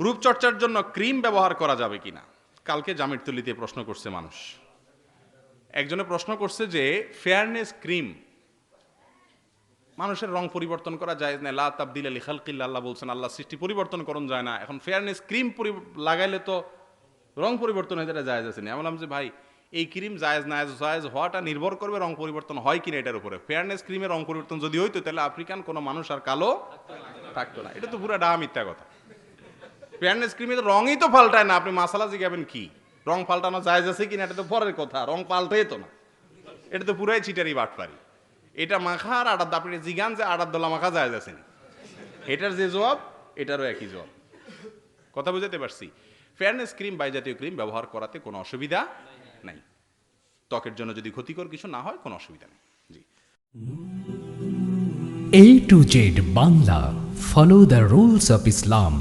রূপচর্চার জন্য ক্রিম ব্যবহার করা যাবে কিনা, কালকে জামির তুলিতে প্রশ্ন করছে মানুষ। একজনে প্রশ্ন করছে যে ফেয়ারনেস ক্রিম, মানুষের রং পরিবর্তন করা যায় না, লা তাবদিলা লিখালকিল্লাহ, আল্লাহ বলছেন আল্লাহ সৃষ্টি পরিবর্তন করণ যায় না, এখন ফেয়ারনেস ক্রিম লাগাইলে তো রং পরিবর্তন হয়ে যেটা জায়েজ আছে না। আমি বললাম যে ভাই, এই ক্রিম জায়েজ না জায়েজ হওয়াটা নির্ভর করবে রং পরিবর্তন হয় কিনা এটার উপরে। ফেয়ারনেস ক্রিমের রং পরিবর্তন যদি হইতো তাহলে আফ্রিকান কোনো মানুষ আর কালো থাকতো না। এটা তো পুরো ডাহা মিথ্যা কথা। ফেয়ারনেস ক্রিমের রঙই তো পাল্টায় না, আপনি মাসালা জিগাবেন কি রং পাল্টানো জায়েজ আছে কিনা, এটা তো পরের কথা, রং পাল্টাই তো না, এটা তো পুরাই চিটারি বাটপারি। এটা মাখা আর আটার, আপনি জিগান যে আটার দোলা মাখা জায়েজ আছে না, এটার যে জবাব এটারও একই জবাব। কথা বুঝাতে পারছি? ফেয়ারনেস ক্রিম বা জাতীয় ক্রিম ব্যবহার করাতে কোনো অসুবিধা নাই, ত্বকের জন্য যদি ক্ষতিকর কিছু না হয় কোনো অসুবিধা নেই। জি। A to Z Bangla, follow the rules of Islam.